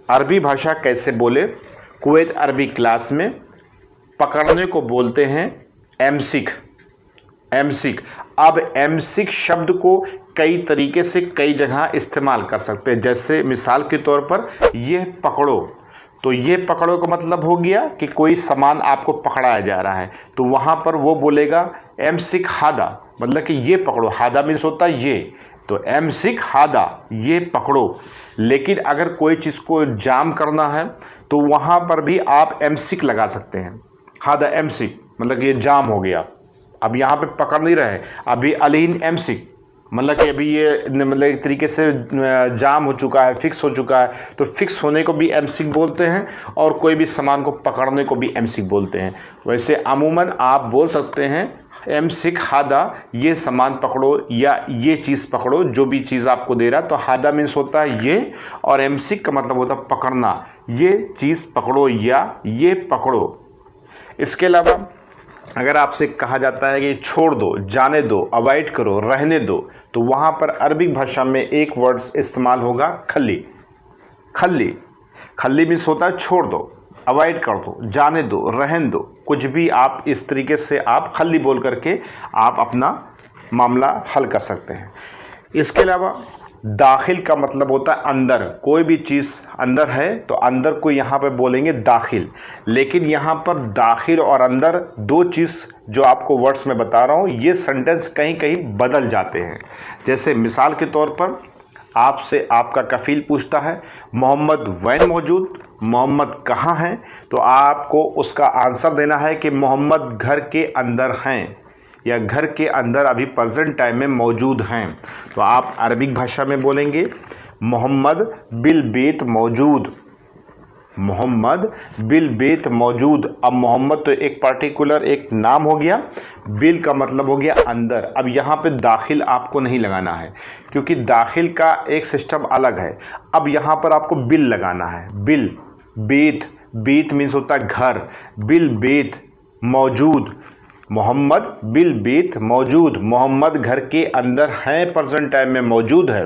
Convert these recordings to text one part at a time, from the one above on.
अरबी भाषा कैसे बोले? कुवैत अरबी क्लास में पकड़ने को बोलते हैं एमसिक। एमसिक। अब एमसिक शब्द को कई तरीके से कई जगह इस्तेमाल कर सकते हैं। जैसे मिसाल के तौर पर ये पकड़ो, तो ये पकड़ो का मतलब हो गया कि कोई सामान आपको पकड़ाया जा रहा है, तो वहाँ पर वो बोलेगा एमसिक हादा, मतलब कि ये पकड़ो। हादा मीन्स होता है ये, तो एमसिक हादा, ये पकड़ो। लेकिन अगर कोई चीज़ को जाम करना है तो वहाँ पर भी आप एमसिक लगा सकते हैं। हादा एमसिक मतलब कि ये जाम हो गया, अब यहाँ पे पकड़ नहीं रहे, अभी अलीन एमसिक मतलब कि अभी ये मतलब एक तरीके से जाम हो चुका है, फिक्स हो चुका है, तो फिक्स होने को भी एमसिक बोलते हैं और कोई भी सामान को पकड़ने को भी एमसिक बोलते हैं। वैसे अमूमन आप बोल सकते हैं एमसिक हादा, ये सामान पकड़ो या ये चीज़ पकड़ो, जो भी चीज़ आपको दे रहा है। तो हादा मीन्स होता है ये, और एमसिक का मतलब होता है पकड़ना, ये चीज़ पकड़ो या ये पकड़ो। इसके अलावा अगर आपसे कहा जाता है कि छोड़ दो, जाने दो, अवॉइड करो, रहने दो, तो वहाँ पर अरबिक भाषा में एक वर्ड्स इस्तेमाल होगा खल्ली। खल्ली, खल्ली मीन्स होता है छोड़ दो, अवॉइड कर दो, जाने दो, रहने दो, कुछ भी आप इस तरीके से आप खल्ली बोल करके आप अपना मामला हल कर सकते हैं। इसके अलावा दाखिल का मतलब होता है अंदर, कोई भी चीज़ अंदर है तो अंदर को यहाँ पे बोलेंगे दाखिल। लेकिन यहाँ पर दाखिल और अंदर दो चीज़ जो आपको वर्ड्स में बता रहा हूँ, ये सेंटेंस कहीं कहीं बदल जाते हैं। जैसे मिसाल के तौर पर आपसे आपका कफ़ील पूछता है मोहम्मद वैन मौजूद, मोहम्मद कहाँ हैं, तो आपको उसका आंसर देना है कि मोहम्मद घर के अंदर हैं या घर के अंदर अभी प्रेजेंट टाइम में मौजूद हैं। तो आप अरबिक भाषा में बोलेंगे मोहम्मद बिल बेत मौजूद, मोहम्मद बिल बेत मौजूद। अब मोहम्मद तो एक पार्टिकुलर एक नाम हो गया, बिल का मतलब हो गया अंदर। अब यहाँ पे दाखिल आपको नहीं लगाना है क्योंकि दाखिल का एक सिस्टम अलग है। अब यहाँ पर आपको बिल लगाना है, बिल बेत, बेत मीन्स होता है घर, बिल बेत मौजूद, मोहम्मद बिल बेत मौजूद, मोहम्मद घर के अंदर हैं, प्रेजेंट टाइम में मौजूद है।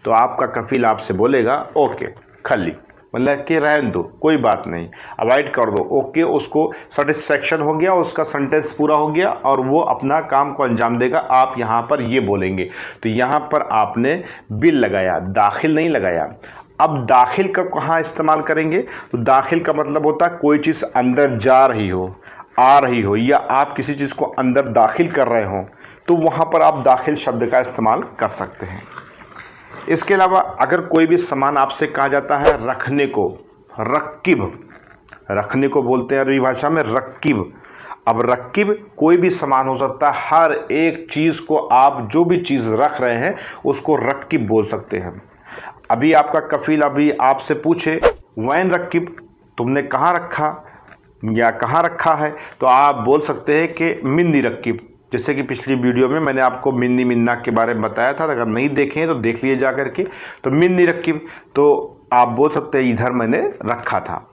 तो आपका कफ़ील आपसे बोलेगा ओके खली, मतलब कि रहने दो, कोई बात नहीं, अवॉइड कर दो, ओके, उसको सेटिस्फेक्शन हो गया, उसका सेंटेंस पूरा हो गया और वो अपना काम को अंजाम देगा। आप यहाँ पर ये बोलेंगे, तो यहाँ पर आपने बिल लगाया, दाखिल नहीं लगाया। अब दाखिल का कहाँ इस्तेमाल करेंगे? तो दाखिल का मतलब होता है कोई चीज़ अंदर जा रही हो, आ रही हो, या आप किसी चीज़ को अंदर दाखिल कर रहे हो, तो वहाँ पर आप दाखिल शब्द का इस्तेमाल कर सकते हैं। इसके अलावा अगर कोई भी सामान आपसे कहा जाता है रखने को, रक्किब, रखने को बोलते हैं अरबी भाषा में रक्किब। अब रक्किब कोई भी सामान हो सकता है, हर एक चीज़ को आप जो भी चीज़ रख रहे हैं उसको रक्किब बोल सकते हैं। अभी आपका कफ़ील अभी आपसे पूछे वैन रक्किब, तुमने कहाँ रखा या कहाँ रखा है, तो आप बोल सकते हैं कि मिन्नी रक्किब। जैसे कि पिछली वीडियो में मैंने आपको मिन्नी मिन्ना के बारे में बताया था, अगर नहीं देखें तो देख लिए जा करके। तो मिन्नी रक्किब, तो आप बोल सकते हैं इधर मैंने रखा था।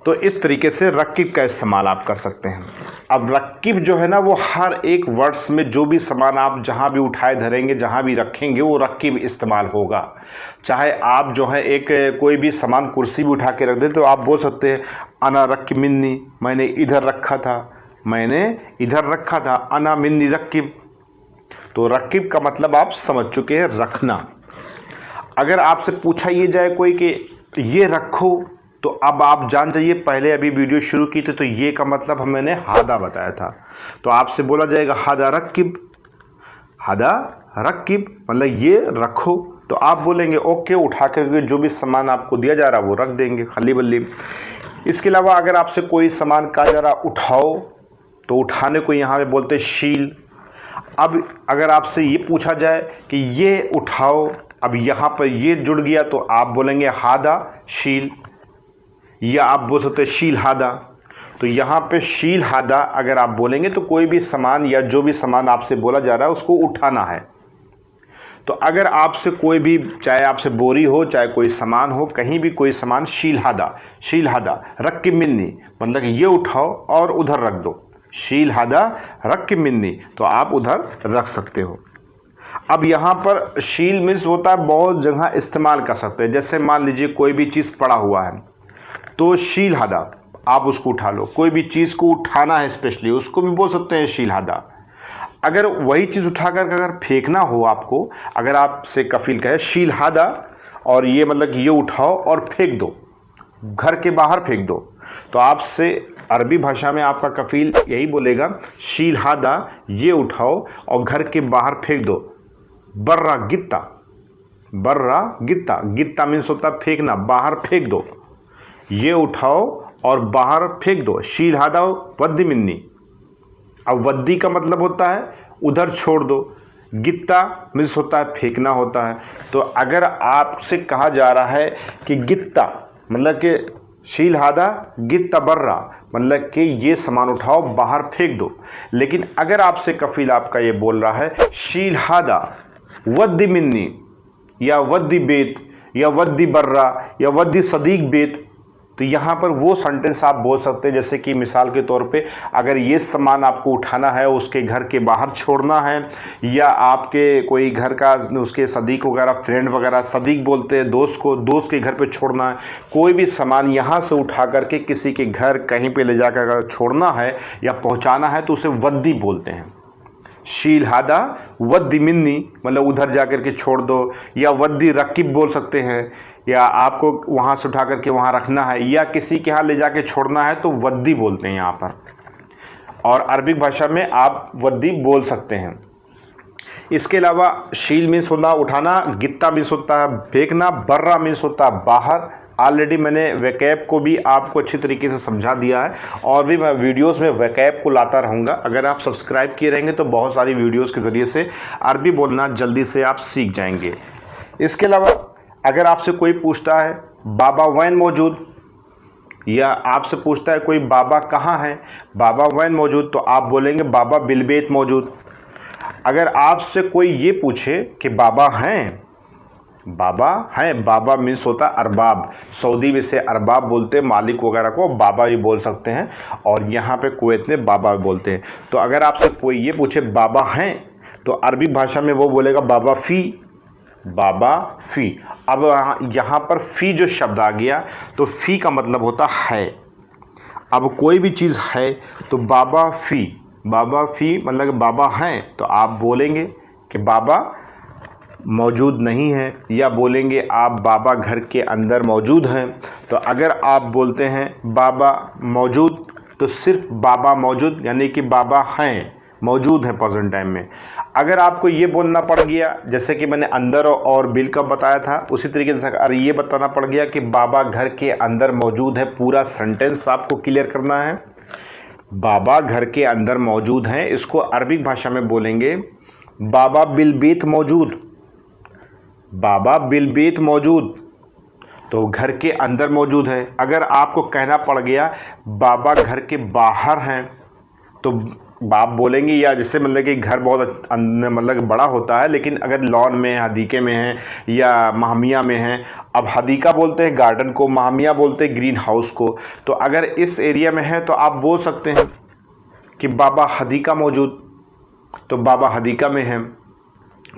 तो इस तरीके से रक्किब का इस्तेमाल आप कर सकते हैं। अब रक्किब जो है ना, वो हर एक वर्ड्स में जो भी सामान आप जहाँ भी उठाए धरेंगे, जहाँ भी रखेंगे, वो रक्किब इस्तेमाल होगा। चाहे आप जो है एक कोई भी सामान कुर्सी भी उठा के रख दें तो आप बोल सकते हैं अना रक्किब मिन्नी, मैंने इधर रखा था, मैंने इधर रखा था, अना मिन्नी रक्किब। तो रक्किब का मतलब आप समझ चुके हैं, रखना। अगर आपसे पूछा ये जाए कोई कि ये रखो, तो अब आप जान जाइए, पहले अभी वीडियो शुरू की थी तो ये का मतलब मैंने हादा बताया था। तो आपसे बोला जाएगा हादा रक्किब, हादा रक्किब मतलब ये रखो। तो आप बोलेंगे ओके, उठा करके जो भी सामान आपको दिया जा रहा है वो रख देंगे खली बल्ली। इसके अलावा अगर आपसे कोई सामान कहा जा रहा उठाओ, तो उठाने को यहाँ पे बोलते शील। अब अगर आपसे ये पूछा जाए कि ये उठाओ, अब यहाँ पर ये जुड़ गया, तो आप बोलेंगे हादा शील, या आप बोल सकते हैं शील हादा। तो यहाँ पे शील हादा अगर आप बोलेंगे तो कोई भी सामान या जो भी सामान आपसे बोला जा रहा है उसको उठाना है। तो अगर आपसे कोई भी, चाहे आपसे बोरी हो, चाहे कोई सामान हो, कहीं भी कोई सामान, शील हादा रक्किब मिन्नी मतलब कि ये उठाओ और उधर रख दो, शील हादा रक्किब मिन्नी, तो आप उधर रख सकते हो। अब यहाँ पर शील मीन्स होता है बहुत जगह इस्तेमाल कर सकते हैं। जैसे मान लीजिए कोई भी चीज़ पड़ा हुआ है तो शील हादा, आप उसको उठा लो। कोई भी चीज़ को उठाना है स्पेशली, उसको भी बोल सकते हैं शील हादा। अगर वही चीज़ उठाकर अगर फेंकना हो आपको, अगर आपसे कफील कहे शील हादा और ये मतलब ये उठाओ और फेंक दो, घर के बाहर फेंक दो, तो आपसे अरबी भाषा में आपका कफील यही बोलेगा शील हादा, ये उठाओ और घर के बाहर फेंक दो। बर्रा गित्ता, बर्रा गित्ता, गित्ता मीन्स होता है फेंकना, बाहर फेंक दो। ये उठाओ और बाहर फेंक दो। शील हादा वद्दी मिन्नी, अब वद्दी का मतलब होता है उधर छोड़ दो। गित्ता मीन्स होता है फेंकना होता है। तो अगर आपसे कहा जा रहा है कि गित्ता मतलब कि शील हादा गित्ता बर्रा, मतलब कि ये सामान उठाओ बाहर फेंक दो। लेकिन अगर आपसे कफील आपका ये बोल रहा है शील हादा वद्दी मिन्नी या वद्दी बेत या वद्दी बर्रा या वद्दी सदीक बेत, तो यहाँ पर वो सेंटेंस आप बोल सकते हैं। जैसे कि मिसाल के तौर पे अगर ये सामान आपको उठाना है, उसके घर के बाहर छोड़ना है, या आपके कोई घर का उसके सदीक वगैरह फ्रेंड वगैरह, सदीक बोलते हैं दोस्त को, दोस्त के घर पे छोड़ना है, कोई भी सामान यहाँ से उठा करके किसी के घर कहीं पे ले जाकर अगर छोड़ना है या पहुँचाना है तो उसे वद्दी बोलते हैं। शील हादा वद्दी मिन्नी मतलब उधर जाकर के छोड़ दो, या वद्दी रकीब बोल सकते हैं, या आपको वहाँ से उठा करके वहाँ रखना है या किसी के यहाँ ले जाके छोड़ना है तो वद्दी बोलते हैं यहाँ पर। और अरबिक भाषा में आप वद्दी बोल सकते हैं। इसके अलावा शील मीन्स होता उठाना, गित्ता मीन्स होता है फेंकना, बर्रा मीन्स होता है बाहर। ऑलरेडी मैंने वैकैब को भी आपको अच्छी तरीके से समझा दिया है और भी मैं वीडियोस में वैकैब को लाता रहूँगा। अगर आप सब्सक्राइब किए रहेंगे तो बहुत सारी वीडियोस के ज़रिए से अरबी बोलना जल्दी से आप सीख जाएंगे। इसके अलावा अगर आपसे कोई पूछता है बाबा वैन मौजूद, या आपसे पूछता है कोई बाबा कहाँ है, बाबा वैन मौजूद, तो आप बोलेंगे बाबा बिलबेत मौजूद। अगर आपसे कोई ये पूछे कि बाबा हैं, बाबा हैं, बाबा मीन्स होता है अरबाब। सऊदी में से अरबाब बोलते हैं, मालिक वगैरह को बाबा भी बोल सकते हैं, और यहाँ पे कुवैत में बाबा भी बोलते हैं। तो अगर आपसे कोई ये पूछे बाबा हैं तो अरबी भाषा में वो बोलेगा बाबा फ़ी, बाबा फ़ी। अब यहाँ पर फ़ी जो शब्द आ गया तो फ़ी का मतलब होता है। अब कोई भी चीज़ है तो बाबा फ़ी, बाबा फ़ी मतलब बाबा हैं, तो आप बोलेंगे कि बाबा मौजूद नहीं है, या बोलेंगे आप बाबा घर के अंदर मौजूद हैं। तो अगर आप बोलते हैं बाबा मौजूद तो सिर्फ बाबा मौजूद, यानी कि बाबा हैं, मौजूद हैं प्रेजेंट टाइम में। अगर आपको ये बोलना पड़ गया, जैसे कि मैंने अंदर और बिल का बताया था, उसी तरीके से अगर ये बताना पड़ गया कि बाबा घर के अंदर मौजूद है, पूरा सेंटेंस आपको क्लियर करना है। बाबा घर के अंदर मौजूद हैं, इसको अरबिक भाषा में बोलेंगे बाबा बिलबेत मौजूद, बाबा बिलबेत मौजूद, तो घर के अंदर मौजूद है। अगर आपको कहना पड़ गया बाबा घर के बाहर हैं, तो आप बोलेंगे, या जैसे मतलब कि घर बहुत मतलब बड़ा होता है, लेकिन अगर लॉन में है, हदीके में है, या महमिया में है। अब हदीका बोलते हैं गार्डन को, महमिया बोलते हैं ग्रीन हाउस को। तो अगर इस एरिया में है तो आप बोल सकते हैं कि बाबा हदीका मौजूद, तो बाबा हदीका में है।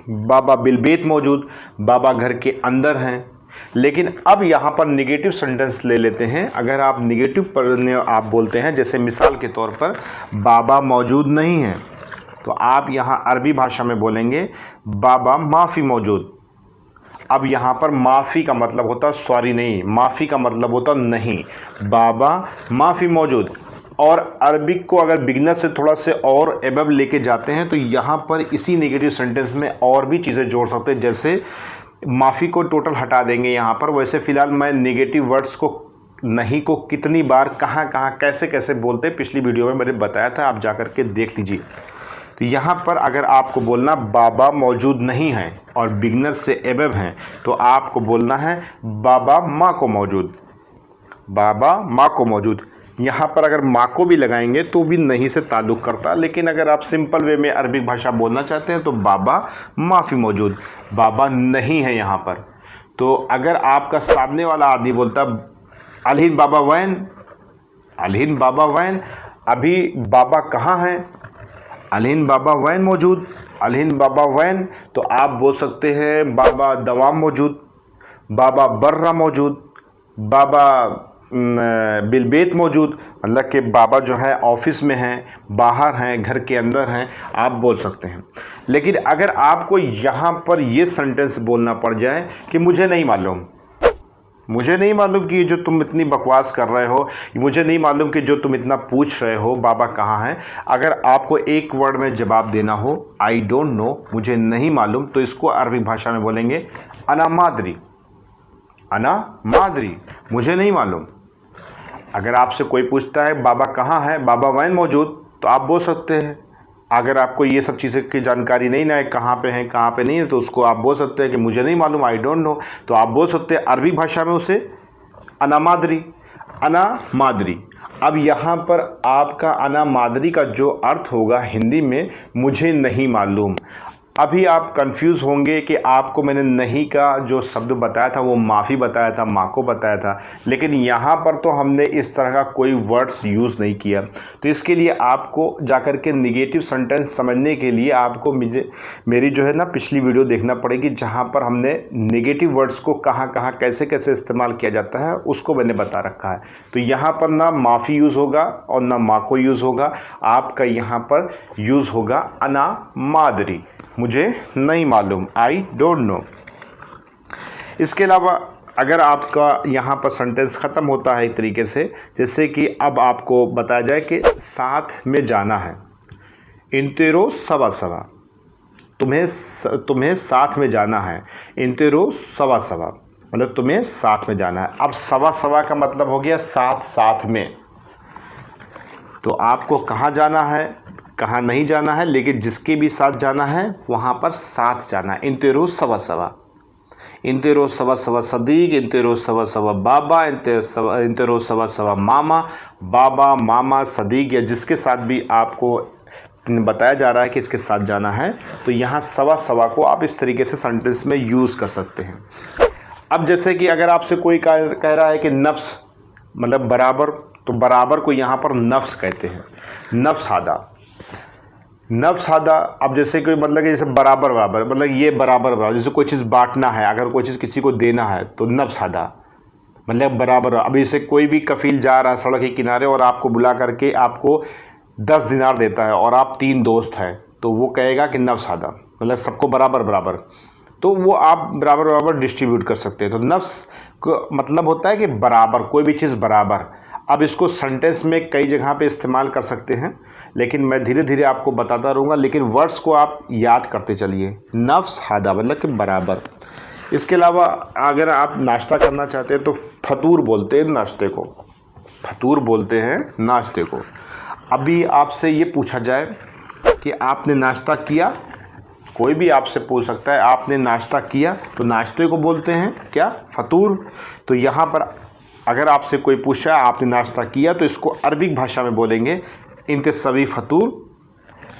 बाबा बिलबेत मौजूद, बाबा घर के अंदर हैं। लेकिन अब यहाँ पर निगेटिव सेंटेंस ले लेते हैं। अगर आप निगेटिव पर आप बोलते हैं, जैसे मिसाल के तौर पर बाबा मौजूद नहीं है, तो आप यहाँ अरबी भाषा में बोलेंगे बाबा माफ़ी मौजूद। अब यहाँ पर माफ़ी का मतलब होता सॉरी नहीं, माफ़ी का मतलब होता नहीं, बाबा माफ़ी मौजूद। और अरबिक को अगर बिगनर से थोड़ा से और एबव लेके जाते हैं तो यहाँ पर इसी नेगेटिव सेंटेंस में और भी चीज़ें जोड़ सकते हैं। जैसे माफ़ी को टोटल हटा देंगे यहाँ पर। वैसे फ़िलहाल मैं नेगेटिव वर्ड्स को नहीं को कितनी बार कहाँ कहाँ कैसे कैसे बोलते हैं पिछली वीडियो में मैंने बताया था, आप जा कर के देख लीजिए। तो यहाँ पर अगर आपको बोलना बाबा मौजूद नहीं है और बिगनर से एबव हैं, तो आपको बोलना है बाबा माँ को मौजूद, बाबा माँ को मौजूद। यहाँ पर अगर माँ को भी लगाएंगे तो भी नहीं से ताल्लुक़ करता, लेकिन अगर आप सिंपल वे में अरबिक भाषा बोलना चाहते हैं तो बाबा माफ़ी मौजूद, बाबा नहीं है यहाँ पर। तो अगर आपका सामने वाला आदमी बोलता अलहिन बाबा वैन, अलहिन बाबा वैन, अभी बाबा कहाँ हैं, अलहिन बाबा वैन मौजूद, अलहिन बाबा वैन, तो आप बोल सकते हैं बाबा दवाम मौजूद, बाबा बर्रा मौजूद, बाबा बिलबेत मौजूद, मतलब कि बाबा जो है ऑफिस में हैं, बाहर हैं, घर के अंदर हैं, आप बोल सकते हैं। लेकिन अगर आपको यहाँ पर ये सेंटेंस बोलना पड़ जाए कि मुझे नहीं मालूम, मुझे नहीं मालूम कि जो तुम इतनी बकवास कर रहे हो, मुझे नहीं मालूम कि जो तुम इतना पूछ रहे हो बाबा कहाँ हैं, अगर आपको एक वर्ड में जवाब देना हो आई डोंट नो, मुझे नहीं मालूम, तो इसको अरबिक भाषा में बोलेंगे अना मादरी, अना मादरी, मुझे नहीं मालूम। अगर आपसे कोई पूछता है बाबा कहाँ है, बाबा वैन मौजूद, तो आप बोल सकते हैं। अगर आपको ये सब चीज़ें की जानकारी नहीं ना है, कहाँ पे हैं कहाँ पे नहीं है, तो उसको आप बोल सकते हैं कि मुझे नहीं मालूम, आई डोंट नो, तो आप बोल सकते हैं अरबी भाषा में उसे अना मादरी, अना मादरी। अब यहाँ पर आपका अना मादरी का जो अर्थ होगा हिंदी में मुझे नहीं मालूम। अभी आप कंफ्यूज होंगे कि आपको मैंने नहीं का जो शब्द बताया था वो माफ़ी बताया था, माँ को बताया था, लेकिन यहाँ पर तो हमने इस तरह का कोई वर्ड्स यूज़ नहीं किया। तो इसके लिए आपको जाकर के निगेटिव सेंटेंस समझने के लिए आपको मेरी जो है ना पिछली वीडियो देखना पड़ेगी, जहाँ पर हमने निगेटिव वर्ड्स को कहाँ कहाँ कैसे कैसे इस्तेमाल किया जाता है उसको मैंने बता रखा है। तो यहाँ पर ना माफ़ी यूज़ होगा और ना माँ को यूज़ होगा, आपका यहाँ पर यूज़ होगा अना मादरी, मुझे नहीं मालूम, आई डोंट नो। इसके अलावा अगर आपका यहाँ पर सेंटेंस ख़त्म होता है एक तरीके से, जैसे कि अब आपको बताया जाए कि साथ में जाना है, इंतेरो सवा सवा, तुम्हें साथ में जाना है, इंतेरो सवा सवा, मतलब तुम्हें साथ में जाना है। अब सवा सवा का मतलब हो गया साथ साथ में, तो आपको कहाँ जाना है, कहाँ नहीं जाना है, लेकिन जिसके भी साथ जाना है वहाँ पर साथ जाना है। इंतेरो सवा सवा, इंतेरो सवा सवा सदीक, इंतेरो सवा सवा बाबा, इंतेरो सवा सवा मामा, बाबा मामा सदीक, या जिसके साथ भी आपको बताया जा रहा है कि इसके साथ जाना है, तो यहाँ सवा सवा को आप इस तरीके से सेंटेंस में यूज़ कर सकते हैं। अब जैसे कि अगर आपसे कोई कह रहा है कि नफ्स मतलब बराबर, तो बराबर को यहाँ पर नफ्स कहते हैं, नफ्स आधा, नफ्स आधा। अब जैसे कोई मतलब कि जैसे बराबर बराबर, मतलब ये बराबर बराबर, जैसे कोई चीज़ बांटना है, अगर कोई चीज़ किसी को देना है तो नफ्स आधा, मतलब बराबर। अब जैसे कोई भी कफील जा रहा है सड़क के किनारे और आपको बुला करके आपको 10 दिनार देता है और आप 3 दोस्त हैं, तो वो कहेगा कि नफ्स आधा, मतलब सबको बराबर बराबर, तो वो आप बराबर बराबर डिस्ट्रीब्यूट कर सकते हैं। तो नफ्स का मतलब होता है कि बराबर, कोई भी चीज़ बराबर। अब इसको सेंटेंस में कई जगह पे इस्तेमाल कर सकते हैं, लेकिन मैं धीरे धीरे आपको बताता रहूँगा, लेकिन वर्ड्स को आप याद करते चलिए। नफ्स हादा मतलब कि बराबर। इसके अलावा अगर आप नाश्ता करना चाहते हैं तो फतूर बोलते हैं नाश्ते को, फतूर बोलते हैं नाश्ते को। अभी आपसे ये पूछा जाए कि आपने नाश्ता किया, कोई भी आपसे पूछ सकता है आपने नाश्ता किया, तो नाश्ते को बोलते हैं क्या, फतूर। तो यहाँ पर अगर आपसे कोई पूछा आपने नाश्ता किया, तो इसको अरबिक भाषा में बोलेंगे इंते सवी फतूर,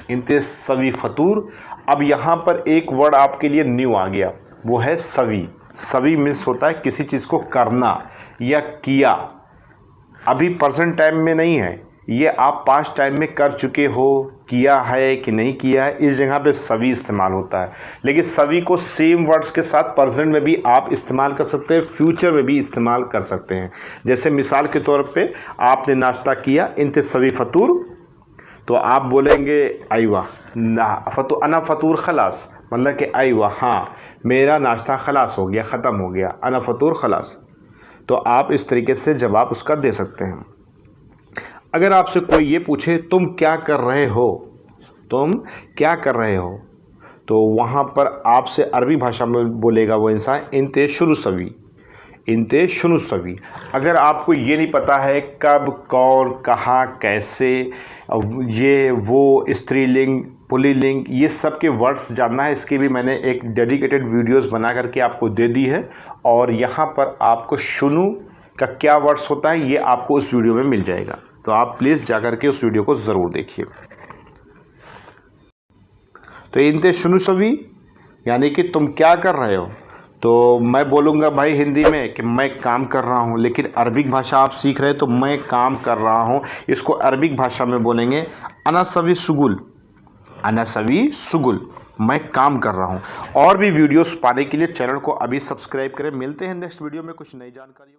इंते सवी फतूर। अब यहाँ पर एक वर्ड आपके लिए न्यू आ गया, वो है सवी। सवी मीन्स होता है किसी चीज़ को करना या किया। अभी प्रेजेंट टाइम में नहीं है, ये आप पास्ट टाइम में कर चुके हो, किया है कि नहीं किया है, इस जगह पे सभी इस्तेमाल होता है। लेकिन सभी को सेम वर्ड्स के साथ प्रेजेंट में भी आप इस्तेमाल कर सकते हैं, फ्यूचर में भी इस्तेमाल कर सकते हैं। जैसे मिसाल के तौर पे आपने नाश्ता किया, इंते सभी फतूर, तो आप बोलेंगे आईवा फतू अना फतूर खलास, मतलब कि आईवा हाँ मेरा नाश्ता खलास हो गया, ख़त्म हो गया, अना फतूर खलास। तो आप इस तरीके से जवाब उसका दे सकते हैं। अगर आपसे कोई ये पूछे तुम क्या कर रहे हो, तुम क्या कर रहे हो, तो वहाँ पर आपसे अरबी भाषा में बोलेगा वो इंसान इंते शुरू सवी, इंते शुरू सवी। अगर आपको ये नहीं पता है कब, कौन, कहाँ, कैसे, ये वो, स्त्रीलिंग, पुल्लिंग, ये सब के वर्ड्स जानना है, इसकी भी मैंने एक डेडिकेटेड वीडियोस बना करके आपको दे दी है। और यहाँ पर आपको शुनु का क्या वर्ड्स होता है ये आपको उस वीडियो में मिल जाएगा, तो आप प्लीज़ जाकर के उस वीडियो को ज़रूर देखिए। तो इंते शुनु सवी यानी कि तुम क्या कर रहे हो, तो मैं बोलूँगा भाई हिंदी में कि मैं काम कर रहा हूँ, लेकिन अरबिक भाषा आप सीख रहे हैं तो मैं काम कर रहा हूँ, इसको अरबिक भाषा में बोलेंगे अना सवी सुगुल, अना सवी सुगुल। मैं काम कर रहा हूँ। और भी वीडियोस पाने के लिए चैनल को अभी सब्सक्राइब करें। मिलते हैं नेक्स्ट वीडियो में कुछ नई जानकारी।